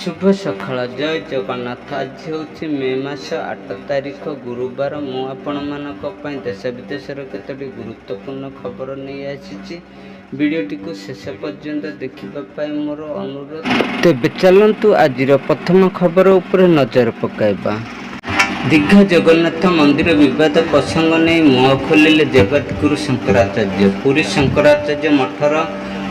शुभ सकाळ जय जगन्नाथ। आज हूँ मे मास 8 तारिख गुरुवार। मु आपण मानी देश विदेशर केतोटी गुरुत्वपूर्ण खबर नहीं आसी। वीडियोटी को शेष पर्यंत देखा मोर अनुरोध। तेज चलतु आज प्रथम खबर उपर नजर पकाइबा। दीघा जगन्नाथ मंदिर विवाद प्रसंग नहीं मुह खोलिले जगतगुरु शंकराचार्य। पुरी शंकराचार्य मठर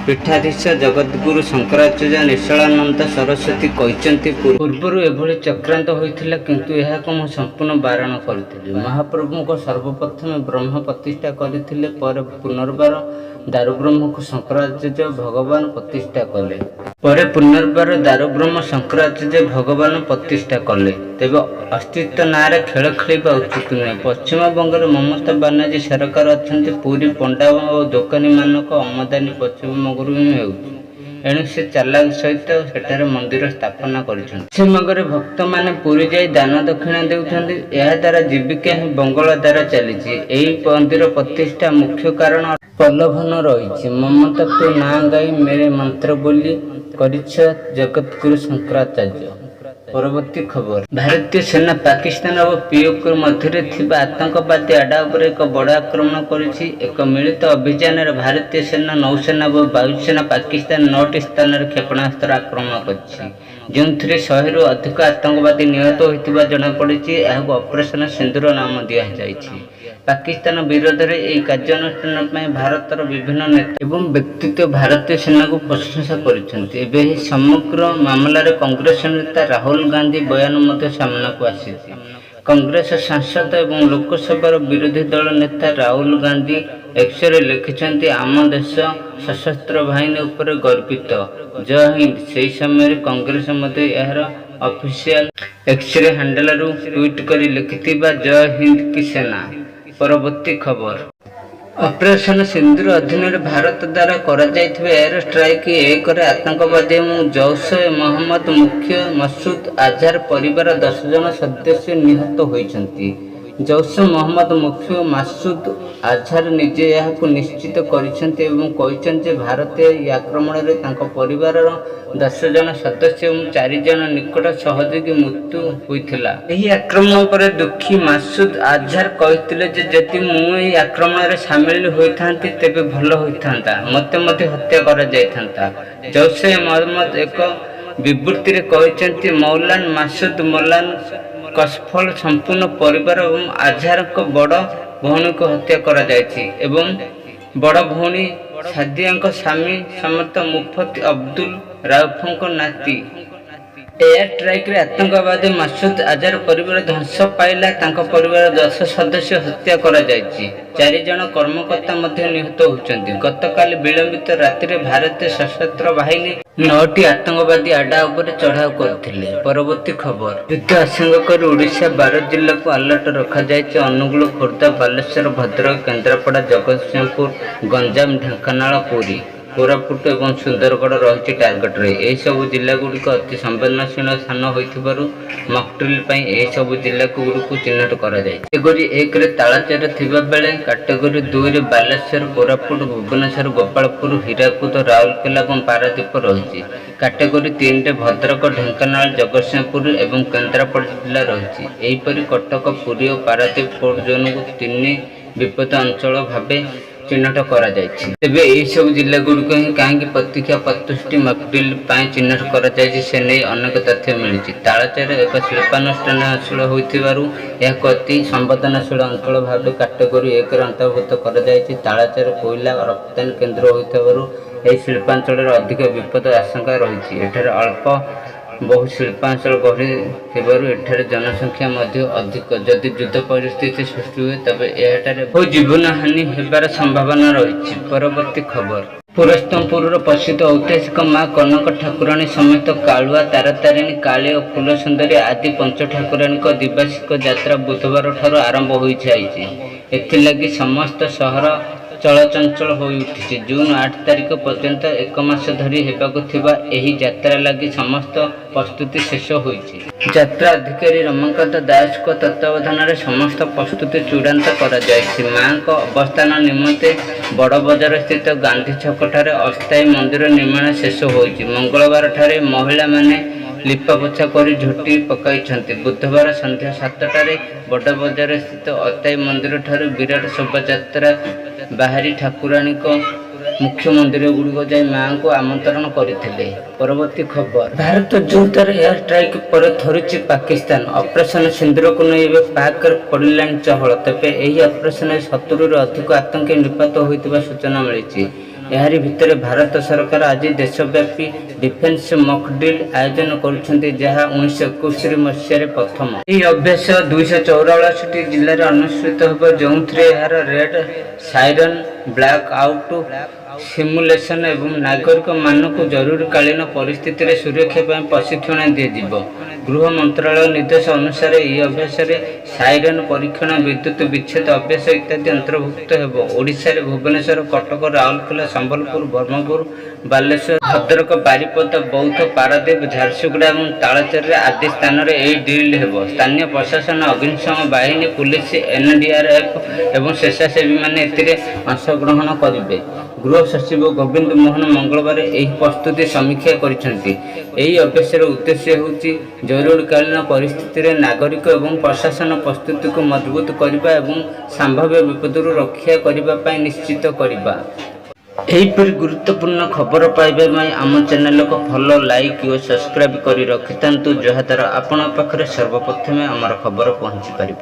पीठाधीश जगतगुरु शंकराचार्य निश्चलानंद सरस्वती कहते पूर्वर एभली चक्रांत होता किंतु यह मु संपूर्ण बारण करी। महाप्रभु को सर्वप्रथम ब्रह्म प्रतिष्ठा करते पर पुनर्बार दारुब्रह्म को शंकराचार्य भगवान प्रतिष्ठा कले। पर पुनर्बार दारुब्रह्म शंकराचार्य भगवान प्रतिष्ठा कले। तेज अस्तित्व नारे खेल खेलवा उचित नुहे। पश्चिम बंगर ममता बानार्जी सरकार अच्छा पूरी पंडा और दोकानी मानक आमदानी पश्चिम बंगरू ही होउछि। एणु से चालाक सहित सेठारे मंदिर स्थापना कर भक्त माने पूरी जाई दान दक्षिणा देउछन्ति। एहा द्वारा जीविका ही बंगला द्वारा चलीछि। एही मंदिर प्रतिष्ठा मुख्य कारण प्रलोभन रही। ममता तो ना गाई मेरे मंत्र बोली करिछ जगतगुरु शंकराचार्य। परवर्ती खबर। भारतीय सेना पाकिस्तान और पीओके मध्य थिबा आतंकवादी आडा उपर एक बड़ आक्रमण करिछि। एक मिलित अभियान भारतीय सेना नौसेना और वायुसेना पाकिस्तान 9टी स्थान क्षेपणास्त्र आक्रमण करिछि। जो 100 रु अधिक आतंकवादी निहत होइतिबा जणा पड़िछि। एहाको ऑपरेशन सिंदूर नाम दिया जाइछि। पाकिस्तान विरोध में यह कार्यानुष्ठान भारतर विभिन्न नेता एवं व्यक्तित्व भारतीय सेना को प्रशंसा कर समग्र मामलार कांग्रेस नेता राहुल गांधी बयान सामना को आसी। कांग्रेस सांसद एवं लोकसभा विरोधी दल नेता राहुल गांधी एक्स लिखिं आम देश सशस्त्र बाहिनी उपर गर्वित जय हिंद। से समय कांग्रेस यार ऑफिशियल एक्स हैंडल ट्वीट कर लिखि जय हिंद की सेना। परवर्ती खबर। ऑपरेशन सिंदूर अधीन भारत द्वारा एयर स्ट्राइक एक आतंकवादी और जैश ए मोहम्मद मुख्य मसूद अजहर परिवार 10 जन सदस्य निहत होइछन्ति। जैश मोहम्मद मुख्य मसूद अजहर निजे यह निश्चित कर भारतीय आक्रमण में परिवार 10 जन सदस्य और 4 जन निकट सहयोगी मृत्यु होता। यह आक्रमण पर दुखी मसूद अजहर कहते जदि मुझे आक्रमण में सामिल होता तेरे भल होता मत हत्या कर जैश ए मोहम्मद एक विवृत्ति कहते मौलाना मसूद मौलाना कसफल संपूर्ण परिवार और अजहर को बड़ भौणी को हत्या करा जायछि एवं बड़ भौणी सादिया स्वामी समर्थ मुफ्ती अब्दुल राउफ नाती। एयर स्ट्राइक रे आतंकवादी मसूद अजहर परिवार ध्वंस पाइला। परिवार 10 सदस्य हत्या करा जायछि। 4 जन कर्मकर्ता निहत होइछन्ति। गतकाल विलंबित राति भारतीय सशस्त्र बाहिनी 9टी आतंकवादी आडा उपर चढ़ाव करथिले। परवर्ती खबर। युद्ध आशंका कर ओडिशा 12 जिला को अलर्ट रखा जायछि। अनुगुल, खोर्धा, बालेश्वर, भद्रक, केन्द्रापड़ा, जगतसिंहपुर, गंजाम, ढेंकानाल, पुरी, कोरापुट और सुंदरगढ़ रही टार्गेट रे। यह सब जिला गुड़िक अति संवेदनशील स्थान होइथिबारु मॉकड्रिल सब जिला गुड़िक चिन्हट कैटेगोरी 1 रे तालचेर थिबा बेले कैटेगोरी 2 रे बालेश्वर, कोरापुट, भुवनेश्वर, गोपालपुर, हीराकुद, राउरकेला और पारादीप रही। कैटेगोरी 3 रे भद्रक, ढेंकानाल, जगतसिंहपुर और केन्द्रापड़ा जिला रही। यहीपरि कटक, पुरी और पारादीप कोर्ट जोन को 3 विपद अंचल भावे चिन्हट करा जायछि। तेबे एही सब जिला गुड़िक ही कहीं प्रतीक्षा 25टी मॉकड्रिल चिन्हट करा जायछि से नहीं अनेक तथ्य मिली। तालचेर एक शिल्पानुष्ठान अंचल होइथिबारु यह अति संवेदनशील अंचल भाव कैटेगोरी 1 रे अंतर्भुक्त करा जायछि। तालचेर कोयला रप्तानी केन्द्र होइथिबारु एही शिल्पांचल अधिक विपद आशंका रही। एठारे अल्प बहु शिल्पांचल गढ़ी एठारे जनसंख्या अधिक। जदि युद्ध परिस्थिति सृष्टि हुए तबे एठारे बहु जीवन हानि हेबार संभावना रही। परवर्ती खबर। पुरस्तमपुर प्रसिद्ध ऐतिहासिक माँ कनक ठाकुराणी समेत कालुआ, तारातारिणी, काली और फूल सुंदरी आदि पंच ठाकुराणी द्विवार्षिक यात्रा बुधवार ठार आरंभ हो जाइए। समस्त सहर चलचंचल हो उठी। जून 8 तारिख पर्यंत 1 मास धरी हेबाकु थिबा एही यात्रा लगी समस्त प्रस्तुति शेष होइछि। यात्रा अधिकारी रमाकांत दास को तत्वावधान में समस्त प्रस्तुति चूड़ांत करा जायछि। मां को अवस्थान निमंते बड़ बजार स्थित गांधी छक ठारे अस्थायी मंदिर निर्माण शेष होइछि। मंगलवार ठारे महिला माने ଲିପାପୋଛା କରି ଝୋଟି ପକାଇଛନ୍ତି। ବୁଧବାର ସନ୍ଧ୍ୟା 7টাରେ ବଡ଼ବଜାର ସ୍ଥିତ ଅତାଇ ମନ୍ଦିର ଠାରୁ ବିରାଟ ଶୋଭାଯାତ୍ରା ବାହାରି ଠାକୁରାଣୀଙ୍କ ମୁଖ୍ୟ ମନ୍ଦିର ଗୁଡ଼ିକ ଯାଇ ମାଙ୍କୁ ଆମନ୍ତ୍ରଣ କରିଥିଲେ। ପରବର୍ତ୍ତୀ ଖବର, ଭାରତ ଜୋରଦାର ଏୟାର ଷ୍ଟ୍ରାଇକ୍ ପରେ ଥରୁଛି ପାକିସ୍ତାନ। ଅପରେସନ ସିନ୍ଦୁରକୁ ନେଇ ଏବେ ପାକ୍ରେ ପଡ଼ିଲାଣି ଚହଳ। ତେବେ ଏହି ଅପରେସନରେ 70ରୁ ଅଧିକ ଆତଙ୍କୀ ନିପାତ ହୋଇଥିବା ସୂଚନା ମିଳିଛି। ଏହାରି ଭିତରେ ଭାରତ ସରକାର ଆଜି ଦେଶବ୍ୟାପୀ ଡିଫେନ୍ସ ମକ୍ ଡ୍ରିଲ୍ ଆୟୋଜନ କରୁଛନ୍ତି, ଯାହା 1971 ମସିହାରେ ପ୍ରଥମ। ଏହି ଅଭ୍ୟାସ 284ଟି ଜିଲ୍ଲାରେ ଅନୁଷ୍ଠିତ ହେବ, ଯେଉଁଥିରେ ଏହାର raid siren, black out simulation ଏବଂ ନାଗରିକମାନଙ୍କୁ ଜରୁରୀକାଳୀନ ପରିସ୍ଥିତିରେ ସୁରକ୍ଷା ପାଇଁ ପ୍ରଶିକ୍ଷଣ ଦିଆଯିବ। ଗୃହ ମନ୍ତ୍ରଣାଳୟ ନିର୍ଦ୍ଦେଶ ଅନୁସାରେ ଏହି ଅଭ୍ୟାସରେ ସାଇରନ୍ ପରୀକ୍ଷଣ, ବିଦ୍ୟୁତ୍ ବିଚ୍ଛେଦ ଅଭ୍ୟାସ ଇତ୍ୟାଦି ଅନ୍ତର୍ଭୁକ୍ତ ହେବ। ଓଡ଼ିଶାରେ ଭୁବନେଶ୍ୱର, କଟକ, ରାଉରକେଲା, ସମ୍ବଲପୁର, ବ୍ରହ୍ମପୁର, ବାଲେଶ୍ୱର, ଭଦ୍ରକ, ବାରିପଦା, ବୌଦ୍ଧ, ପାରାଦୀପ, ଝାରସୁଗୁଡ଼ା ଏବଂ ତାଳଚେର ଆଦି ସ୍ଥାନରେ ଏହି ଡ୍ରିଲ୍ ହେବ। ସ୍ଥାନୀୟ ପ୍ରଶାସନ, ଅଗ୍ନିଶମ ବାହିନୀ, ପୁଲିସ, ଏନ୍ଡିଆର୍ଏଫ୍ ଏବଂ ସ୍ୱେଚ୍ଛାସେବୀମାନେ ଏଥିରେ ଅଂଶଗ୍ରହଣ କରିବେ। ଗୃହ ସଚିବ ଗୋବିନ୍ଦ ମୋହନ ମଙ୍ଗଳବାର ଏହି ପ୍ରସ୍ତୁତି ସମୀକ୍ଷା କରିଛନ୍ତି। ଏହି ଅଭ୍ୟାସର ଉଦ୍ଦେଶ୍ୟ ହେଉଛି ଜରୁରୀକାଳୀନ ପରିସ୍ଥିତିରେ ନାଗରିକ ଏବଂ ପ୍ରଶାସନ ପ୍ରସ୍ତୁତିକୁ ମଜବୁତ କରିବା ଏବଂ ସମ୍ଭାବ୍ୟ ବିପଦରୁ ରକ୍ଷା କରିବା ପାଇଁ ନିଶ୍ଚିତ କରିବା। ଏହିପରି ଗୁରୁତ୍ୱପୂର୍ଣ୍ଣ ଖବର ପାଇବା ପାଇଁ ଆମ ଚ୍ୟାନେଲକୁ ଫଲୋ, ଲାଇକ୍ ଓ ସବସ୍କ୍ରାଇବ୍ କରି ରଖିଥାନ୍ତୁ, ଯାହାଦ୍ୱାରା ଆପଣଙ୍କ ପାଖରେ ସର୍ବପ୍ରଥମେ ଆମର ଖବର ପହଞ୍ଚି ପାରିବ।